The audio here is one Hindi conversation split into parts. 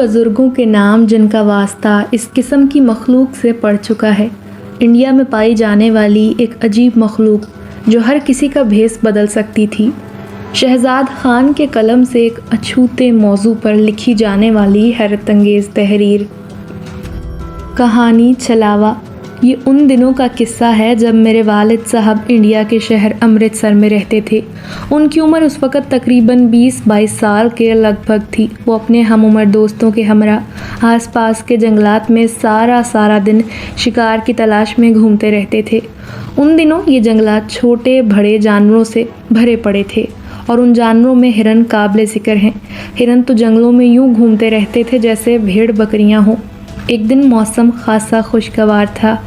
बुज़ुर्गों के नाम जिनका वास्ता इस किस्म की मखलूक से पड़ चुका है। इंडिया में पाई जाने वाली एक अजीब मखलूक जो हर किसी का भेस बदल सकती थी। शहजाद खान के कलम से एक अछूते मौजू पर लिखी जाने वाली हैरत अंगेज़ तहरीर। कहानी छलावा। ये उन दिनों का किस्सा है जब मेरे वालिद साहब इंडिया के शहर अमृतसर में रहते थे। उनकी उम्र उस वक़्त तकरीबन 20-22 साल के लगभग थी। वो अपने हम उम्र दोस्तों के हमरा आसपास के जंगलात में सारा दिन शिकार की तलाश में घूमते रहते थे। उन दिनों ये जंगलात छोटे बड़े जानवरों से भरे पड़े थे और उन जानवरों में हिरन काबिल ज़िक्र हैं। हिरन तो जंगलों में यूं घूमते रहते थे जैसे भेड़ बकरियां हों। एक दिन मौसम खासा खुशगवार था।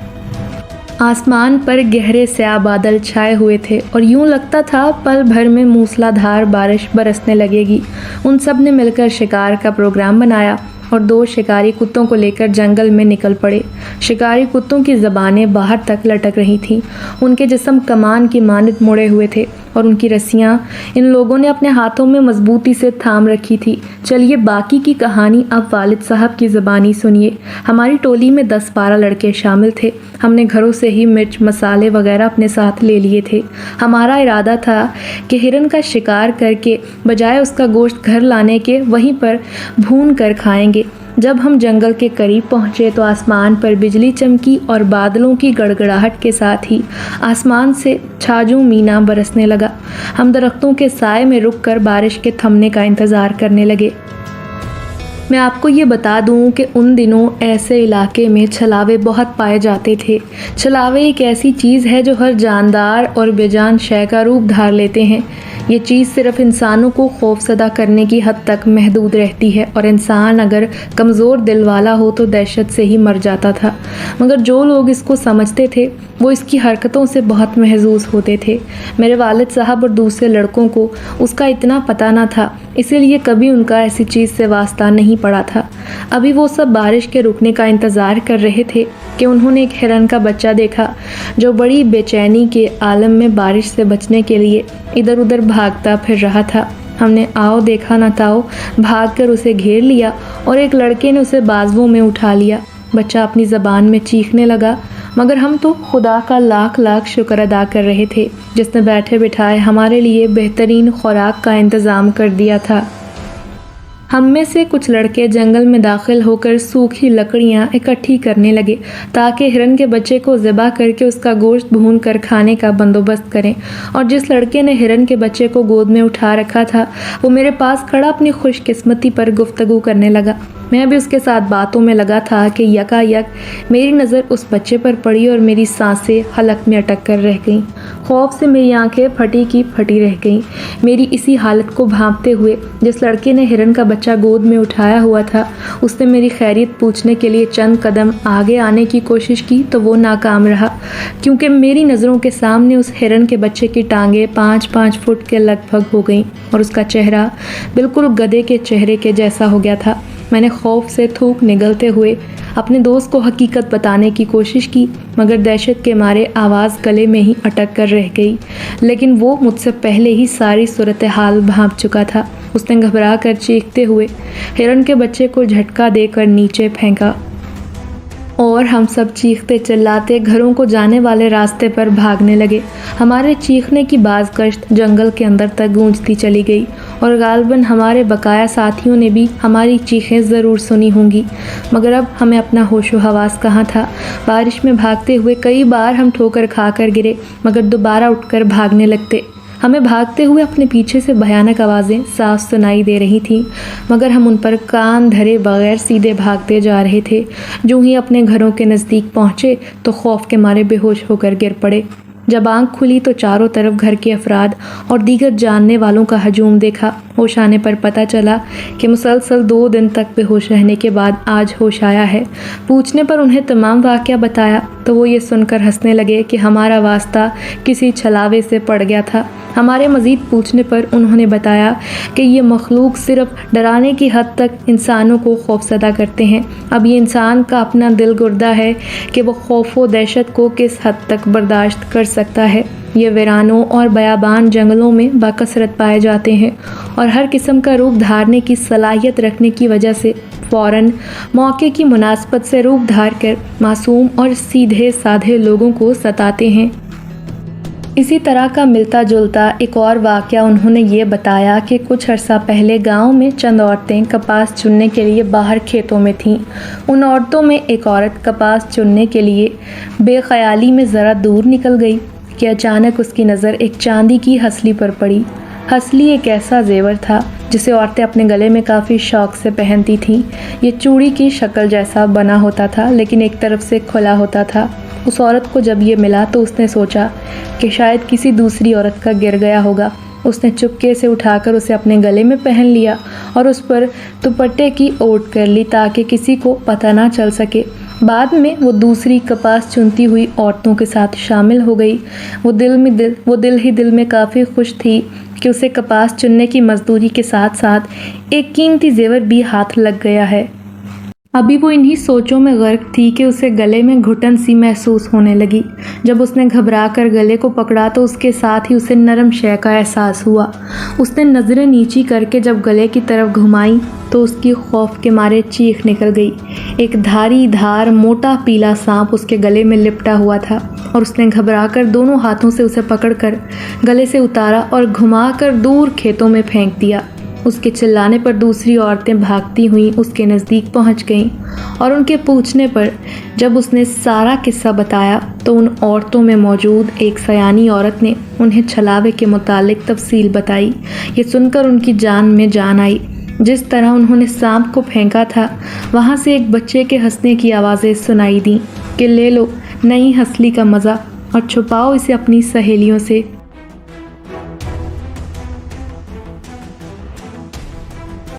आसमान पर गहरे स्याह बादल छाए हुए थे और यूं लगता था पल भर में मूसलाधार बारिश बरसने लगेगी। उन सब ने मिलकर शिकार का प्रोग्राम बनाया और 2 शिकारी कुत्तों को लेकर जंगल में निकल पड़े। शिकारी कुत्तों की ज़बानें बाहर तक लटक रही थीं। उनके जिस्म कमान की मानद मुड़े हुए थे और उनकी रस्सियाँ इन लोगों ने अपने हाथों में मजबूती से थाम रखी थी। चलिए बाकी की कहानी अब वालिद साहब की ज़बानी सुनिए। हमारी टोली में 10-12 लड़के शामिल थे। हमने घरों से ही मिर्च मसाले वगैरह अपने साथ ले लिए थे। हमारा इरादा था कि हिरन का शिकार करके बजाय उसका गोश्त घर लाने के वहीं पर भून कर खाएंगे। जब हम जंगल के करीब पहुंचे तो आसमान पर बिजली चमकी और बादलों की गड़गड़ाहट के साथ ही आसमान से छाजू मीना बरसने लगा। हम दरख्तों के साए में रुककर बारिश के थमने का इंतज़ार करने लगे। मैं आपको ये बता दूं कि उन दिनों ऐसे इलाके में छलावे बहुत पाए जाते थे। छलावे एक ऐसी चीज़ है जो हर जानदार और बेजान शय का रूप धार लेते हैं। ये चीज़ सिर्फ इंसानों को खौफज़दा करने की हद तक महदूद रहती है और इंसान अगर कमज़ोर दिल वाला हो तो दहशत से ही मर जाता था। मगर जो लोग इसको समझते थे वो इसकी हरकतों से बहुत महजूज़ होते थे। मेरे वालिद साहब और दूसरे लड़कों को उसका इतना पता ना था, इसीलिए कभी उनका ऐसी चीज़ से वास्ता नहीं पड़ा था। अभी वो सब बारिश के रुकने का इंतज़ार कर रहे थे कि उन्होंने एक हिरन का बच्चा देखा जो बड़ी बेचैनी के आलम में बारिश से बचने के लिए इधर उधर भागता फिर रहा था। हमने आओ देखा ना ताओ भागकर उसे घेर लिया और एक लड़के ने उसे बाजुओं में उठा लिया। बच्चा अपनी ज़बान में चीखने लगा, मगर हम तो खुदा का लाख लाख शुक्र अदा कर रहे थे जिसने बैठे बिठाए हमारे लिए बेहतरीन खुराक का इंतज़ाम कर दिया था। हम में से कुछ लड़के जंगल में दाखिल होकर सूखी लकड़ियां इकट्ठी करने लगे ताकि हिरन के बच्चे को ज़िबा करके उसका गोश्त भून कर खाने का बंदोबस्त करें। और जिस लड़के ने हिरन के बच्चे को गोद में उठा रखा था वो मेरे पास खड़ा अपनी खुशकिस्मती पर गुफ्तगू करने लगा। मैं भी उसके साथ बातों में लगा था कि यकायक मेरी नज़र उस बच्चे पर पड़ी और मेरी सांसें हलक में अटक कर रह गईं। खौफ से मेरी आंखें फटी की फटी रह गईं। मेरी इसी हालत को भांपते हुए जिस लड़के ने हिरन का बच्चा गोद में उठाया हुआ था उसने मेरी खैरियत पूछने के लिए चंद कदम आगे आने की कोशिश की तो वो नाकाम रहा, क्योंकि मेरी नज़रों के सामने उस हिरन के बच्चे की टांगें 5-5 फुट के लगभग हो गईं और उसका चेहरा बिल्कुल गधे के चेहरे के जैसा हो गया था। मैंने खौफ से थूक निगलते हुए अपने दोस्त को हकीकत बताने की कोशिश की, मगर दहशत के मारे आवाज़ गले में ही अटक कर रह गई। लेकिन वो मुझसे पहले ही सारी सूरत हाल भांप चुका था। उसने घबरा कर चीखते हुए हिरन के बच्चे को झटका देकर नीचे फेंका और हम सब चीखते चिल्लाते घरों को जाने वाले रास्ते पर भागने लगे। हमारे चीखने की बाज़गश्त जंगल के अंदर तक गूंजती चली गई और गालबन हमारे बकाया साथियों ने भी हमारी चीखें ज़रूर सुनी होंगी, मगर अब हमें अपना होशो हवास कहाँ था। बारिश में भागते हुए कई बार हम ठोकर खाकर गिरे, मगर दोबारा उठकर भागने लगते। हमें भागते हुए अपने पीछे से भयानक आवाज़ें साफ सुनाई दे रही थीं, मगर हम उन पर कान धरे बगैर सीधे भागते जा रहे थे। जो ही अपने घरों के नज़दीक पहुँचे तो खौफ के मारे बेहोश होकर गिर पड़े। जब आंख खुली तो चारों तरफ घर के अफराद और दीगर जानने वालों का हजूम देखा। होश आने पर पता चला कि मुसलसल 2 दिन तक बेहोश रहने के बाद आज होश आया है। पूछने पर उन्हें तमाम वाक़या बताया तो वो ये सुनकर हंसने लगे कि हमारा वास्ता किसी छलावे से पड़ गया था। हमारे मज़ीद पूछने पर उन्होंने बताया कि ये मखलूक सिर्फ डराने की हद तक इंसानों को खौफज़दा करते हैं। अब ये इंसान का अपना दिल गुर्दा है कि वो खौफ व दहशत को किस हद तक बर्दाश्त कर सकता है। ये वीरानों और बयाबान जंगलों में बाकसरत पाए जाते हैं और हर किस्म का रूप धारने की सलाहियत रखने की वजह से फ़ौरन मौके की मुनासबत से रूप धार कर मासूम और सीधे साधे लोगों को सताते हैं। इसी तरह का मिलता जुलता एक और वाक़या उन्होंने ये बताया कि कुछ अर्सा पहले गांव में चंद औरतें कपास चुनने के लिए बाहर खेतों में थीं। उन औरतों में एक औरत कपास चुनने के लिए बेख्याली में ज़रा दूर निकल गई कि अचानक उसकी नज़र एक चांदी की हसली पर पड़ी। हसली एक ऐसा जेवर था जिसे औरतें अपने गले में काफ़ी शौक़ से पहनती थीं। ये चूड़ी की शक्ल जैसा बना होता था लेकिन एक तरफ से खुला होता था। उस औरत को जब ये मिला तो उसने सोचा कि शायद किसी दूसरी औरत का गिर गया होगा। उसने चुपके से उठाकर उसे अपने गले में पहन लिया और उस पर दुपट्टे की ओट कर ली ताकि किसी को पता ना चल सके। बाद में वो दूसरी कपास चुनती हुई औरतों के साथ शामिल हो गई। वो दिल ही दिल में काफ़ी खुश थी कि उसे कपास चुनने की मजदूरी के साथ साथ एक कीमती जेवर भी हाथ लग गया है। अभी वो इन्हीं सोचों में गर्क थी कि उसे गले में घुटन सी महसूस होने लगी। जब उसने घबरा कर गले को पकड़ा तो उसके साथ ही उसे नरम शय का एहसास हुआ। उसने नज़रें नीची करके जब गले की तरफ घुमाई तो उसकी खौफ के मारे चीख निकल गई। एक धार मोटा पीला सांप उसके गले में लिपटा हुआ था और उसने घबरा कर दोनों हाथों से उसे पकड़कर गले से उतारा और घुमाकर दूर खेतों में फेंक दिया। उसके चिल्लाने पर दूसरी औरतें भागती हुई उसके नज़दीक पहुंच गईं और उनके पूछने पर जब उसने सारा किस्सा बताया तो उन औरतों में मौजूद एक सयानी औरत ने उन्हें छलावे के मुतालिक तफसील बताई। ये सुनकर उनकी जान में जान आई। जिस तरह उन्होंने सांप को फेंका था वहाँ से एक बच्चे के हंसने की आवाज़ें सुनाई दी कि ले लो नई हंसली का मज़ा और छुपाओ इसे अपनी सहेलियों से।